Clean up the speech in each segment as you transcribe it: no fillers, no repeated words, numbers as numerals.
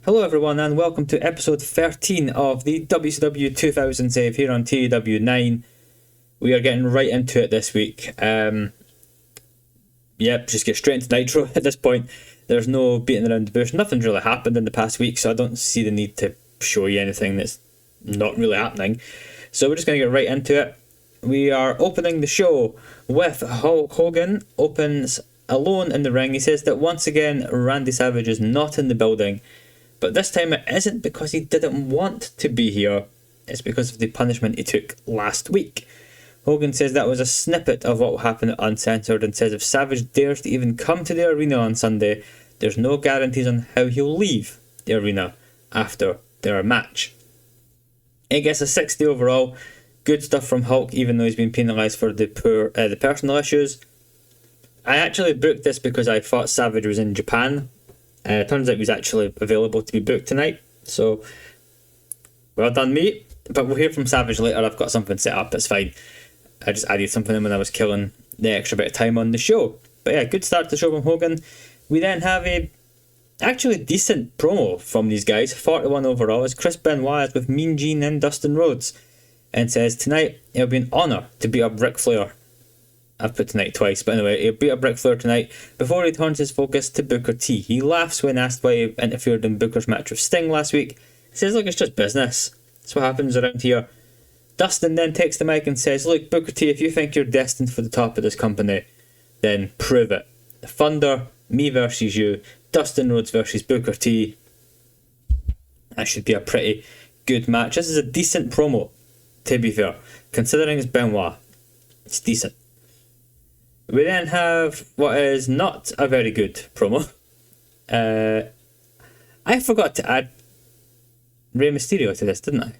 Hello everyone and welcome to episode 13 of the WCW 2000 save here on TEW IX. We are getting right into it this week. Just get straight into Nitro at this point. There's no beating around the bush. Nothing's really happened in the past week, so I don't see the need to show you anything that's not really happening. So we're just going to get right into it. We are opening the show with Hulk Hogan opens alone in the ring. He says that once again Randy Savage is not in the building. But this time it isn't because he didn't want to be here, it's because of the punishment he took last week. Hogan says that was a snippet of what will happen at Uncensored and says if Savage dares to even come to the arena on Sunday, there's no guarantees on how he'll leave the arena after their match. It gets a 60 overall. Good stuff from Hulk, even though he's been penalised for the personal issues. I actually booked this because I thought Savage was in Japan. Turns out he was actually available to be booked tonight, so well done me. But we'll hear from Savage later. I've got something set up, it's fine. I just added something in when I was killing the extra bit of time on the show. But yeah, good start to the show from Hogan. We then have a actually decent promo from these guys, 41 overall, as Chris Benoit is with Mean Gene and Dustin Rhodes, and says tonight it'll be an honour to beat up Ric Flair. I've put tonight twice, but anyway, he'll beat up Ric Flair tonight before he turns his focus to Booker T. He laughs when asked why he interfered in Booker's match with Sting last week. He says, look, it's just business. That's what happens around here. Dustin then takes the mic and says, look, Booker T, if you think you're destined for the top of this company, then prove it. Thunder, me versus you, Dustin Rhodes versus Booker T. That should be a pretty good match. This is a decent promo, to be fair. Considering it's Benoit, it's decent. We then have what is not a very good promo. I forgot to add Rey Mysterio to this, didn't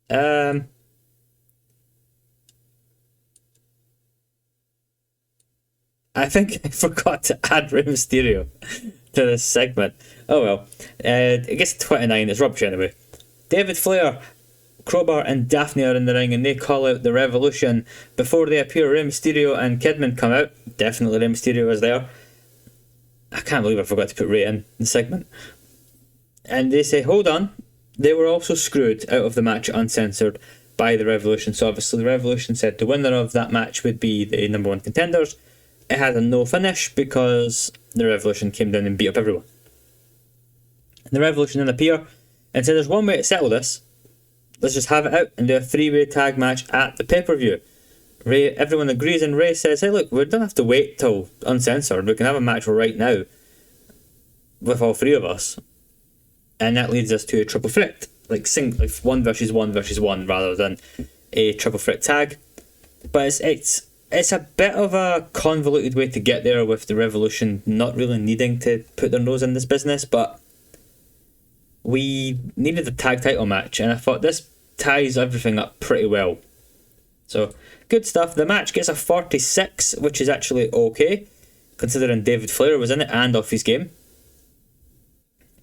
I? I think I forgot to add Rey Mysterio to this segment. Oh well. It gets to 29, it's rubbish anyway. David Flair, Crowbar and Daphne are in the ring and they call out the Revolution. Before they appear, Rey Mysterio and Kidman come out. Definitely Rey Mysterio is there. I can't believe I forgot to put Rey in the segment. And they say, hold on, they were also screwed out of the match Uncensored by the Revolution. So obviously the Revolution said the winner of that match would be the number one contenders. It had a no finish because the Revolution came down and beat up everyone. And the Revolution then appear and say there's one way to settle this. Let's just have it out and do a three-way tag match at the pay-per-view. Everyone agrees and Ray says, hey look, we don't have to wait till Uncensored. We can have a match right now with all three of us. And that leads us to a triple threat. Like 1 versus 1 versus 1 rather than a triple threat tag. But it's a bit of a convoluted way to get there with the Revolution not really needing to put their nose in this business, but we needed a tag title match, and I thought this ties everything up pretty well. So, good stuff. The match gets a 46, which is actually okay, considering David Flair was in it and off his game.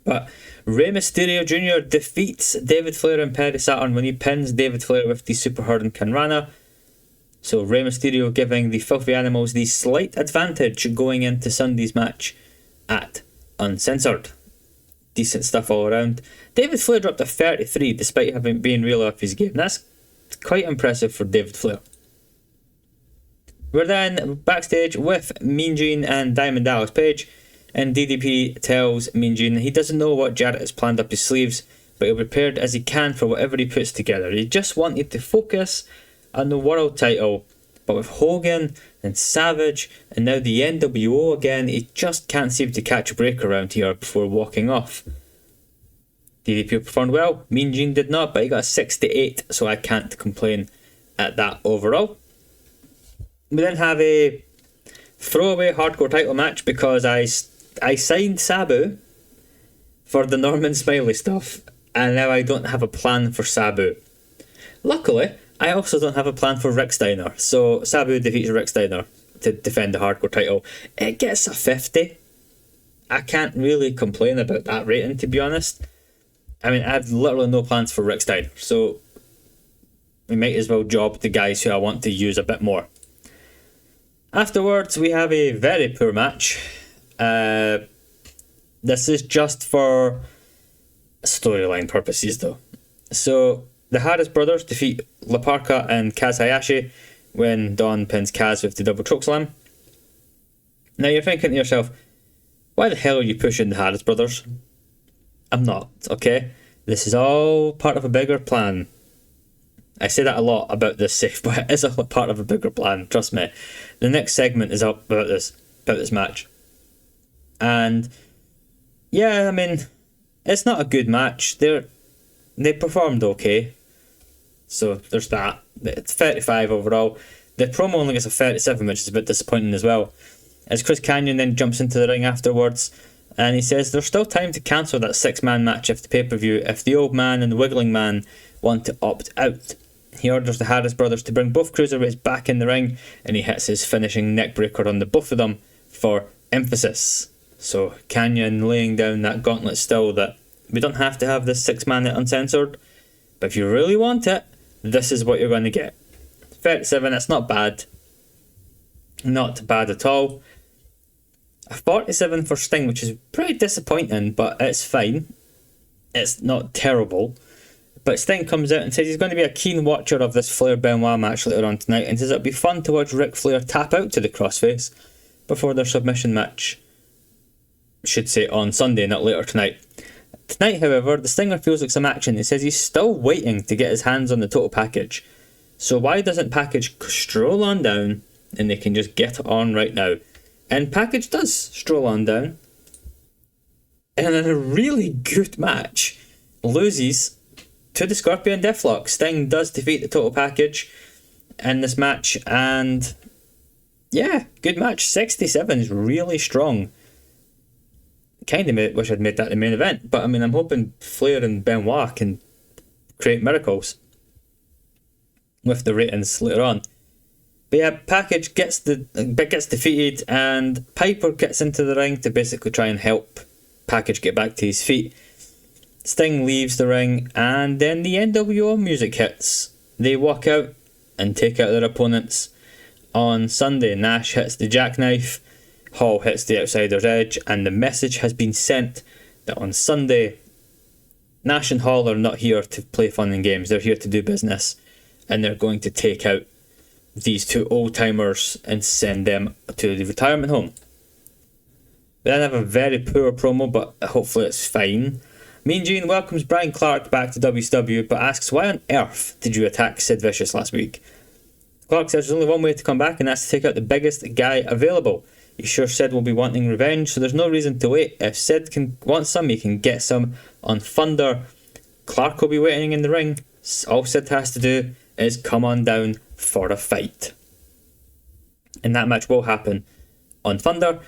But Rey Mysterio Jr. defeats David Flair and Perry Saturn when he pins David Flair with the Super Hurricane Rana. So Rey Mysterio giving the Filthy Animals the slight advantage going into Sunday's match at Uncensored. Decent stuff all around. David Flair dropped a 33 despite having been real off his game. That's quite impressive for David Flair. We're then backstage with Mean Gene and Diamond Dallas Page, and DDP tells Mean Gene he doesn't know what Jarrett has planned up his sleeves, but he'll be prepared as he can for whatever he puts together. He just wanted to focus on the world title, but with Hogan and Savage and now the NWO again, he just can't seem to catch a break around here before walking off. DDP performed well, Mean Gene did not, but he got a 68, so I can't complain at that overall. We then have a throwaway hardcore title match because I signed Sabu for the Norman Smiley stuff, and now I don't have a plan for Sabu. Luckily, I also don't have a plan for Rick Steiner, so Sabu defeats Rick Steiner to defend the hardcore title. It gets a 50. I can't really complain about that rating, to be honest. I mean, I have literally no plans for Rick Steiner, so we might as well job the guys who I want to use a bit more. Afterwards, we have a very poor match. This is just for storyline purposes though. So the Harris brothers defeat La Parka and Kaz Hayashi when Don pins Kaz with the double chokeslam. Now you're thinking to yourself, why the hell are you pushing the Harris brothers? I'm not, okay? This is all part of a bigger plan. I say that a lot about this safe, but it is a part of a bigger plan, trust me. The next segment is up about this match. And yeah, I mean, it's not a good match. They performed okay. So there's that. It's 35 overall. The promo only gets a 37, which is a bit disappointing as well. As Chris Kanyon then jumps into the ring afterwards, and he says there's still time to cancel that 6-man match of the pay-per-view if the old man and the wiggling man want to opt out. He orders the Harris brothers to bring both cruiserweights back in the ring, and he hits his finishing neckbreaker on the both of them for emphasis. So Kanyon laying down that gauntlet still that we don't have to have this 6-man uncensored, but if you really want it, this is what you're going to get. 37, that's not bad. Not bad at all. A 47 for Sting, which is pretty disappointing, but it's fine. It's not terrible. But Sting comes out and says he's going to be a keen watcher of this Flair-Benoit match later on tonight, and says it'll be fun to watch Ric Flair tap out to the crossface before their submission match. Should say on Sunday, not later tonight. Tonight, however, the Stinger feels like some action. He says he's still waiting to get his hands on the total package. So why doesn't Package stroll on down and they can just get it on right now? And Package does stroll on down. And in a really good match, loses to the Scorpion Deathlock. Sting does defeat the total package in this match. And yeah, good match. 67 is really strong. Kind of wish I'd made that the main event. But I mean, I'm hoping Flair and Benoit can create miracles with the ratings later on. But yeah, Package gets defeated, and Piper gets into the ring to basically try and help Package get back to his feet. Sting leaves the ring, and then the NWO music hits. They walk out and take out their opponents. On Sunday, Nash hits the jackknife, Hall hits the outsider's edge, and the message has been sent that on Sunday, Nash and Hall are not here to play fun and games. They're here to do business, and they're going to take out these two old-timers and send them to the retirement home. They then have a very poor promo, but hopefully it's fine. Mean Gene welcomes Brian Clark back to WCW, but asks, why on earth did you attack Sid Vicious last week? Clark says there's only one way to come back, and that's to take out the biggest guy available. He's sure Sid will be wanting revenge, so there's no reason to wait. If Sid wants some, he can get some on Thunder. Clark will be waiting in the ring. All Sid has to do is come on down for a fight. And that match will happen on Thunder.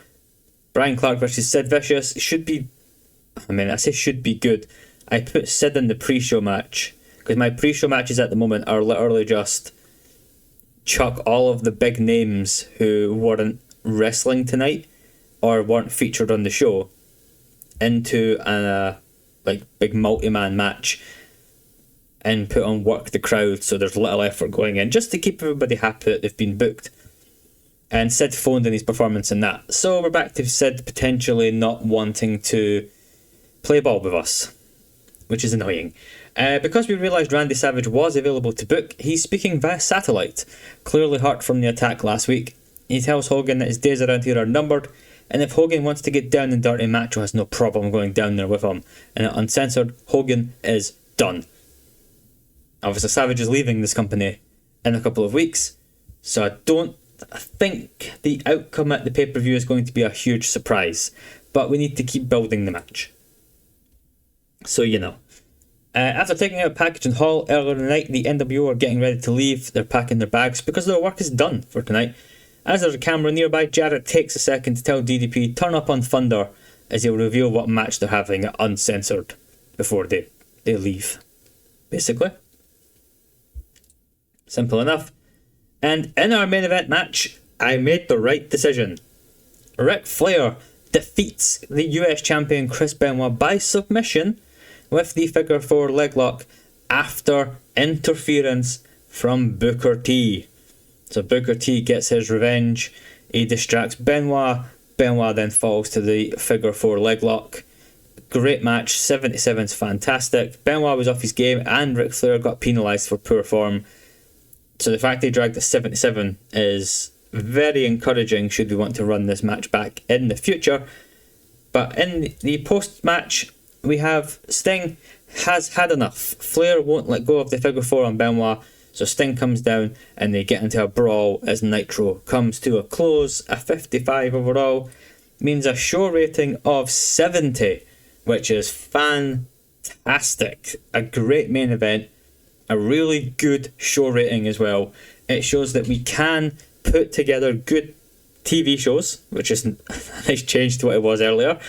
Brian Clark versus Sid Vicious should be, I say should be good. I put Sid in the pre-show match, because my pre-show matches at the moment are literally just chuck all of the big names who weren't wrestling tonight or weren't featured on the show into a big multi-man match and put on Work the Crowd, so there's little effort going in, just to keep everybody happy that they've been booked. And Sid phoned in his performance in that. So we're back to Sid potentially not wanting to play ball with us, which is annoying. Because we realised Randy Savage was available to book, he's speaking via satellite, clearly hurt from the attack last week. He tells Hogan that his days around here are numbered, and if Hogan wants to get down and dirty, Macho has no problem going down there with him. And uncensored, Hogan is done. Obviously, Savage is leaving this company in a couple of weeks, so I think the outcome at the pay-per-view is going to be a huge surprise, but we need to keep building the match. So, after taking out Package and Hall earlier in the night, the NWO are getting ready to leave. They're packing their bags because their work is done for tonight. As there's a camera nearby, Jarrett takes a second to tell DDP, turn up on Thunder, as he'll reveal what match they're having uncensored before they leave. Basically. Simple enough. And in our main event match, I made the right decision. Ric Flair defeats the US champion Chris Benoit by submission with the figure 4 leg lock after interference from Booker T. So Booker T gets his revenge. He distracts Benoit, Benoit then falls to the figure 4 leg lock. Great match, 77's fantastic. Benoit was off his game and Ric Flair got penalised for poor form. So the fact they dragged the 77 is very encouraging should we want to run this match back in the future. But in the post-match, we have Sting has had enough. Flair won't let go of the figure 4 on Benoit, so Sting comes down and they get into a brawl as Nitro comes to a close. A 55 overall means a show rating of 70, which is fantastic. A great main event, a really good show rating as well. It shows that we can put together good TV shows, which is a nice change to what it was earlier,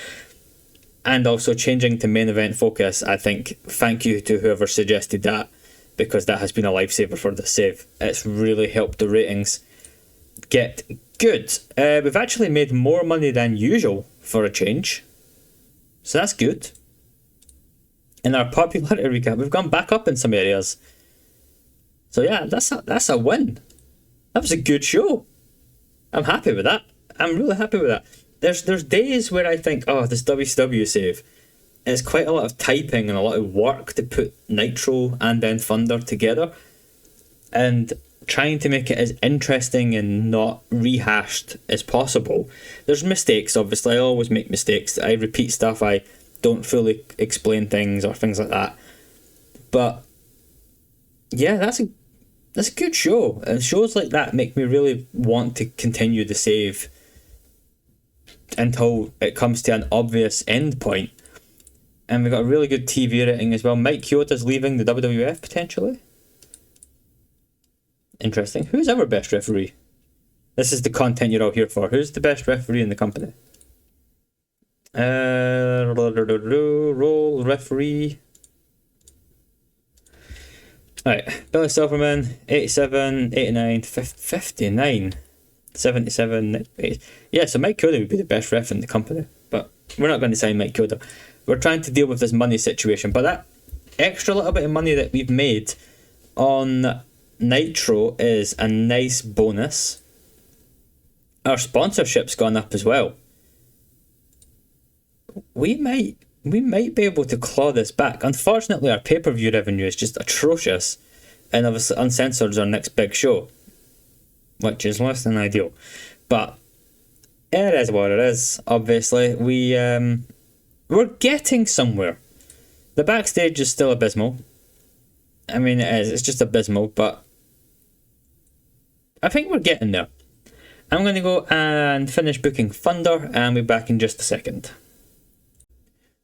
and also changing to main event focus. I think thank you to whoever suggested that, because that has been a lifesaver for the save. It's really helped the ratings get good. We've actually made more money than usual for a change, so that's good. In our popularity recap, we've gone back up in some areas, so yeah, that's a win. That was a good show. I'm happy with that. I'm really happy with that. There's days where I think, oh, this WCW save, it's quite a lot of typing and a lot of work to put Nitro and then Thunder together, and trying to make it as interesting and not rehashed as possible. There's mistakes, obviously. I always make mistakes. I repeat stuff. I don't fully explain things or things like that. But yeah, that's a good show, and shows like that make me really want to continue the save until it comes to an obvious end point. And we got a really good TV rating as well. Mike Chioda's leaving the WWF potentially. Interesting. Who's our best referee? This is the content you're all here for. Who's the best referee in the company? Roll referee. Alright, Billy Silverman, 87, 89, 59, 77, 80. Yeah, so Mike Chioda would be the best ref in the company, but we're not going to sign Mike Chioda. We're trying to deal with this money situation, but that extra little bit of money that we've made on Nitro is a nice bonus. Our sponsorship's gone up as well. We might be able to claw this back. Unfortunately, our pay-per-view revenue is just atrocious, and obviously Uncensored is our next big show, which is less than ideal. But it is what it is. Obviously, we're getting somewhere. The backstage is still abysmal. I mean, it is. It's just abysmal, but I think we're getting there. I'm going to go and finish booking Thunder, and we'll be back in just a second.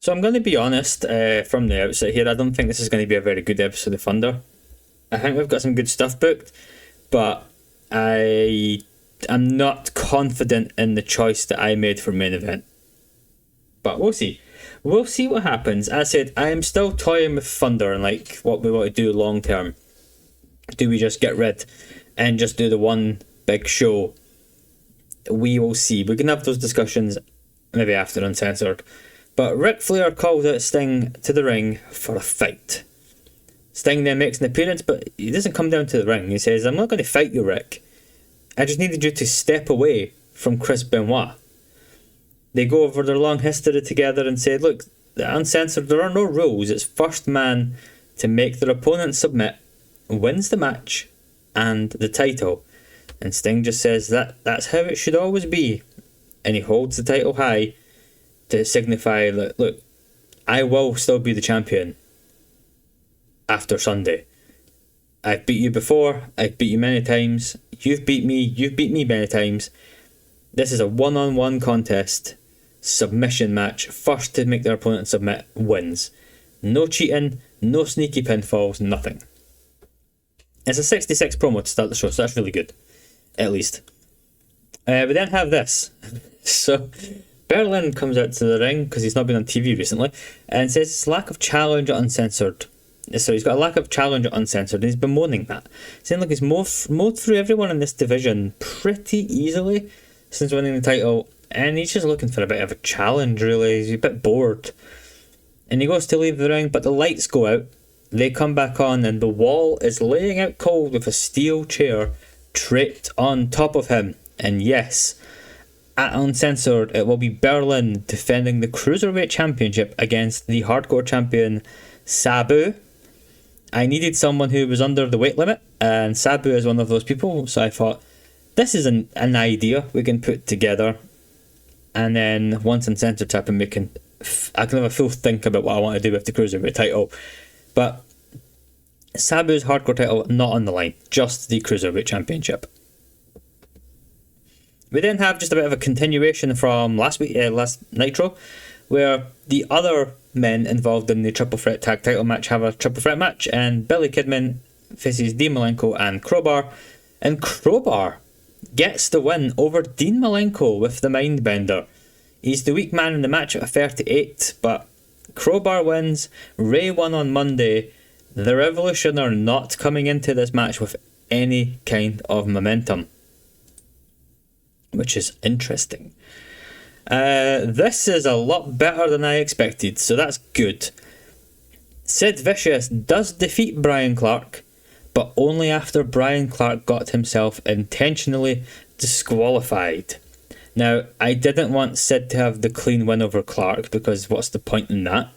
So I'm going to be honest from the outset here, I don't think this is going to be a very good episode of Thunder. I think we've got some good stuff booked, but I am not confident in the choice that I made for main event. But we'll see. We'll see what happens. As I said, I am still toying with Thunder and like what we want to do long term. Do we just get rid and just do the one big show? We will see. We can have those discussions maybe after Uncensored. But Ric Flair calls out Sting to the ring for a fight. Sting then makes an appearance, but he doesn't come down to the ring. He says, I'm not going to fight you, Rick. I just needed you to step away from Chris Benoit. They go over their long history together and say, look, the Uncensored, there are no rules. It's first man to make their opponent submit, wins the match and the title. And Sting just says that's how it should always be. And he holds the title high to signify that, look, I will still be the champion after Sunday. I've beat you before, I've beat you many times, you've beat me many times. This is a one-on-one contest, submission match. First to make their opponent submit wins. No cheating, no sneaky pinfalls, nothing. It's a 66 promo to start the show, so that's really good, at least. We then have this. So Berlin comes out to the ring because he's not been on TV recently and says it's lack of challenge at Uncensored. So he's got a lack of challenge at Uncensored and he's bemoaning that, saying like he's mowed through everyone in this division pretty easily since winning the title, and he's just looking for a bit of a challenge really. He's a bit bored and he goes to leave the ring, but the lights go out. They come back on and the wall is laying out cold with a steel chair draped on top of him. And yes, At Uncensored, it will be Berlin defending the Cruiserweight Championship against the Hardcore Champion Sabu. I needed someone who was under the weight limit, and Sabu is one of those people, so I thought, this is an idea we can put together, and then once Uncensored happen, I can have a full think about what I want to do with the Cruiserweight title. But Sabu's Hardcore title not on the line, just the Cruiserweight Championship. We then have just a bit of a continuation from last Nitro, where the other men involved in the Triple Threat Tag Title match have a Triple Threat match, and Billy Kidman faces Dean Malenko and Crowbar, and Crowbar gets the win over Dean Malenko with the Mindbender. He's the weak man in the match at 38, but Crowbar wins. Ray won on Monday. The Revolution are not coming into this match with any kind of momentum, which is interesting. This is a lot better than I expected, so that's good. Sid Vicious does defeat Brian Clark, but only after Brian Clark got himself intentionally disqualified. Now, I didn't want Sid to have the clean win over Clark, because what's the point in that?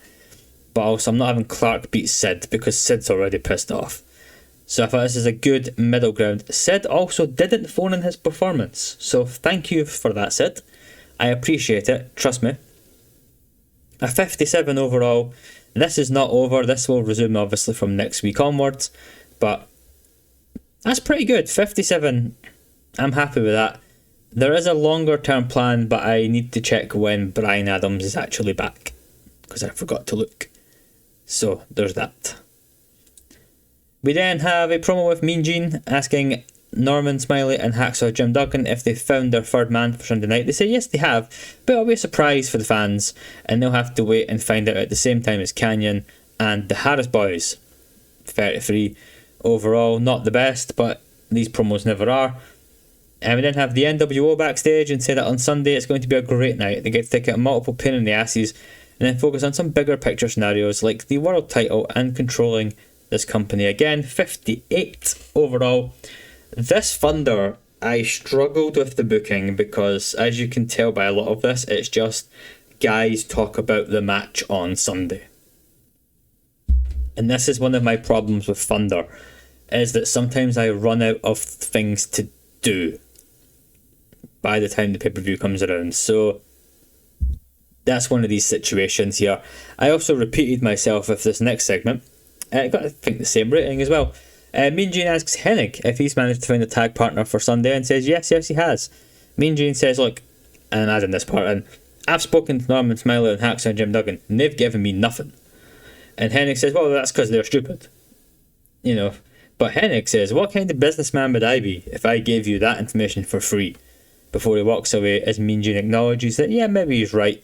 But also, I'm not having Clark beat Sid, because Sid's already pissed off. So I thought this is a good middle ground. Sid also didn't phone in his performance, so thank you for that, Sid. I appreciate it, trust me. A 57 overall. This is not over. This will resume obviously from next week onwards, but that's pretty good. 57, I'm happy with that. There is a longer term plan, but I need to check when Bryan Adams is actually back, because I forgot to look. So there's that. We then have a promo with Mean Gene asking Norman Smiley and Hacksaw Jim Duggan if they found their third man for Sunday night. They say yes they have, but it'll be a surprise for the fans, and they'll have to wait and find out at the same time as Canyon and the Harris Boys. 33 overall, not the best, but these promos never are. And we then have the NWO backstage and say that on Sunday it's going to be a great night. They get to take out multiple pain in the asses and then focus on some bigger picture scenarios like the world title and controlling this company again. 58 overall. This Thunder, I struggled with the booking because, as you can tell by a lot of this, it's just guys talk about the match on Sunday. And this is one of my problems with Thunder, is that sometimes I run out of things to do by the time the pay-per-view comes around. So that's one of these situations here. I also repeated myself with this next segment. I got, I think, the same rating as well. Mean Gene asks Hennig if he's managed to find a tag partner for Sunday and says yes he has. Mean Gene says, look, and adding this part in, I've spoken to Norman Smiley and Hacksaw and Jim Duggan and they've given me nothing. And Hennig says, well, that's because they're stupid. You know, but Hennig says, what kind of businessman would I be if I gave you that information for free? Before he walks away, as Mean Gene acknowledges that, yeah, maybe he's right.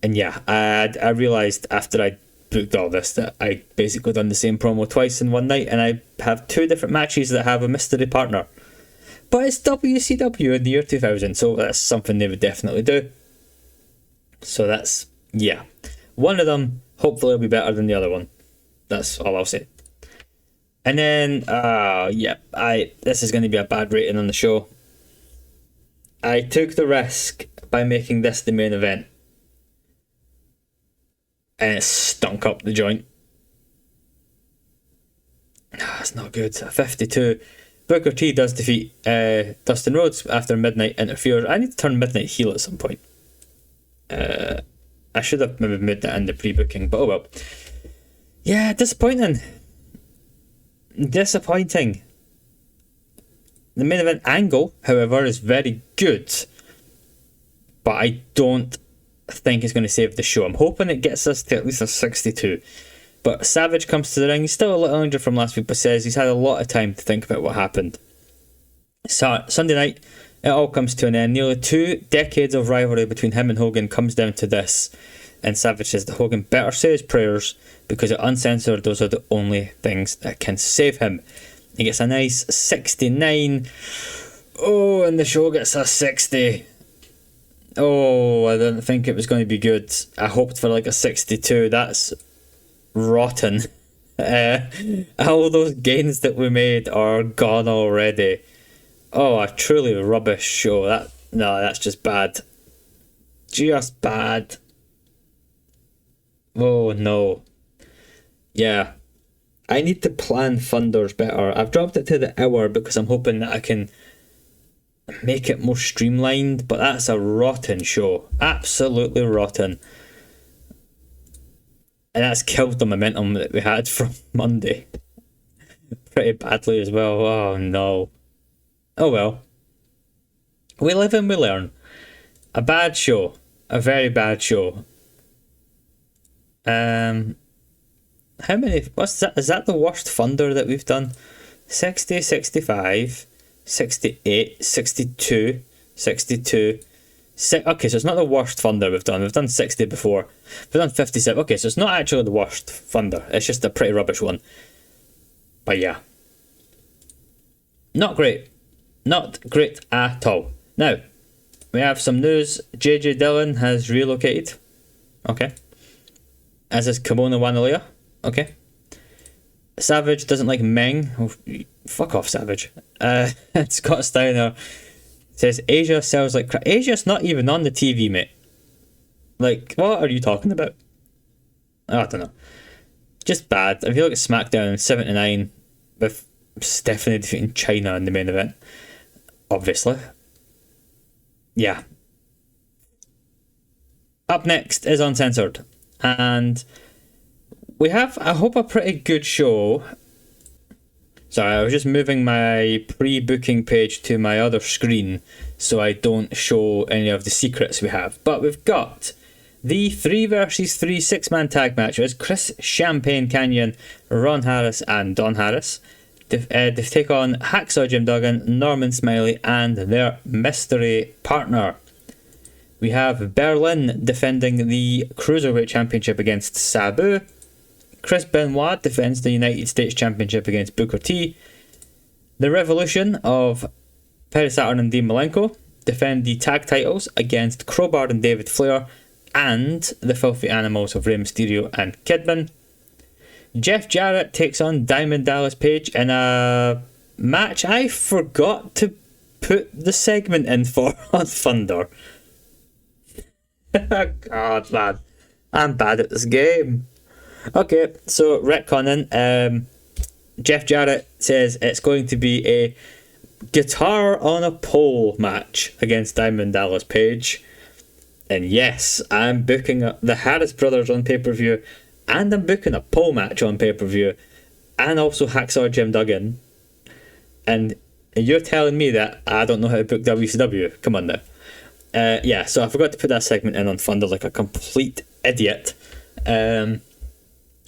And yeah, I realised after I booked all this that I basically done the same promo twice in one night, and I have two different matches that have a mystery partner. But it's WCW in the year 2000, so that's something they would definitely do. So that's, yeah. One of them, hopefully, will be better than the other one. That's all I'll say. And then, this is going to be a bad rating on the show. I took the risk by making this the main event, and it stunk up the joint. It's not good. 52. Booker T does defeat Dustin Rhodes after Midnight interferes. I need to turn Midnight heel at some point. I should have maybe made that in the pre-booking, but oh well. Yeah, disappointing. The main event angle, however, is very good, but I don't think it's going to save the show. I'm hoping it gets us to at least a 62. But Savage comes to the ring. He's still a little injured from last week, but says he's had a lot of time to think about what happened. So Sunday night, it all comes to an end. Nearly 2 decades of rivalry between him and Hogan comes down to this. And Savage says that Hogan better say his prayers, because at Uncensored, those are the only things that can save him. He gets a nice 69. Oh, and the show gets a 60. Oh, I didn't think it was going to be good. I hoped for like a 62. That's rotten. All those gains that we made are gone already. Oh, a truly rubbish show. No, that's just bad. Just bad. Oh no. Yeah. I need to plan Thunders better. I've dropped it to the hour because I'm hoping that I can make it more streamlined, but that's a rotten show. Absolutely rotten. And that's killed the momentum that we had from Monday. Pretty badly as well. Oh no. Oh well. We live and we learn. A bad show. A very bad show. How many? What's that? Is that the worst Thunder that we've done? 60, 65, 68, 62, 62. Okay, so it's not the worst Thunder we've done. We've done 60 before. We've done 57. Okay, so it's not actually the worst Thunder. It's just a pretty rubbish one. But yeah. Not great. Not great at all. Now, we have some news. JJ Dillon has relocated. Okay. As is Kimona Wanalea. Okay. Savage doesn't like Meng. Oh, fuck off, Savage. Scott Steiner says Asia sells like crap. Asia's not even on the TV, mate. Like, what are you talking about? I don't know. Just bad. If you look at SmackDown 79 with Stephanie defeating China in the main event, obviously. Yeah. Up next is Uncensored. And we have, I hope, a pretty good show. Sorry, I was just moving my pre-booking page to my other screen so I don't show any of the secrets we have. But we've got the 3 versus 3 6-man tag match. It's Chris Champagne Canyon, Ron Harris and Don Harris. They take on Hacksaw Jim Duggan, Norman Smiley and their mystery partner. We have Berlin defending the Cruiserweight Championship against Sabu. Chris Benoit defends the United States Championship against Booker T. The Revolution of Perry Saturn and Dean Malenko defend the tag titles against Crowbar and David Flair and the Filthy Animals of Rey Mysterio and Kidman. Jeff Jarrett takes on Diamond Dallas Page in a match I forgot to put the segment in for on Thunder. God, man. I'm bad at this game. Okay, so retconning. Jeff Jarrett says it's going to be a guitar on a pole match against Diamond Dallas Page. And yes, I'm booking the Harris Brothers on pay-per-view, and I'm booking a pole match on pay-per-view, and also Hacksaw Jim Duggan. And you're telling me that I don't know how to book WCW? Come on now. Yeah, so I forgot to put that segment in on Thunder like a complete idiot.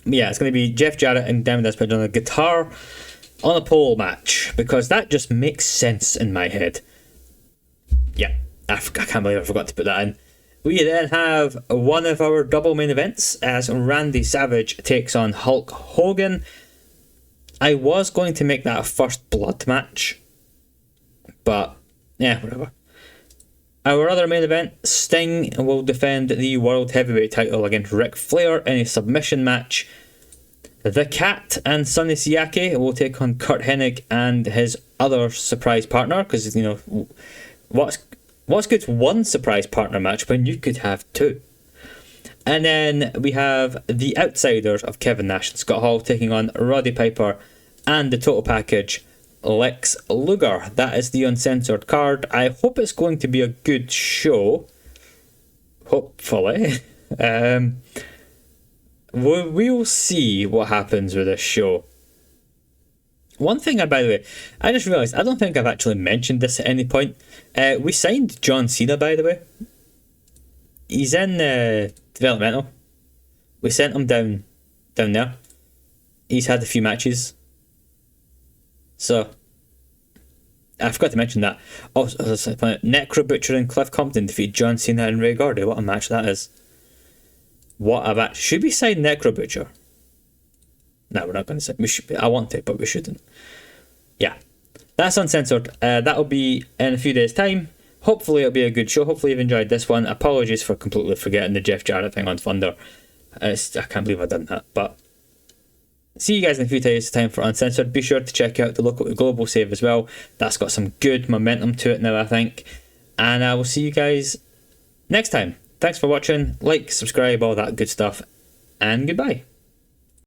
Yeah, it's going to be Jeff Jarrett and Diamond Dallas Page on a guitar on a pole match, because that just makes sense in my head. Yeah, I can't believe I forgot to put that in. We then have one of our double main events as Randy Savage takes on Hulk Hogan. I was going to make that a first blood match, but yeah, whatever. Our other main event, Sting will defend the World Heavyweight title against Ric Flair in a submission match. The Cat and Sonny Siaki will take on Kurt Hennig and his other surprise partner, because, you know, what's good one surprise partner match when you could have two? And then we have the Outsiders of Kevin Nash and Scott Hall taking on Roddy Piper and the Total Package, Lex Luger. That is the uncensored card. I hope it's going to be a good show. Hopefully. We'll see what happens with this show. One thing, by the way, I just realised, I don't think I've actually mentioned this at any point. We signed John Cena, by the way. He's in developmental. We sent him down there. He's had a few matches. So, I forgot to mention that. Also, Necro Butcher and Cliff Compton defeated John Cena and Ray Gordy. What a match that is. What a match. Should we sign Necro Butcher? No, we're not going to sign. We should. I want to, but we shouldn't. Yeah. That's uncensored. That'll be in a few days' time. Hopefully it'll be a good show. Hopefully you've enjoyed this one. Apologies for completely forgetting the Jeff Jarrett thing on Thunder. I can't believe I've done that. But see you guys in a few days' time for Uncensored. Be sure to check out the local global save as well. That's got some good momentum to it now, I think. and I will see you guys next time. Thanks for watching. Like, subscribe, all that good stuff, and goodbye.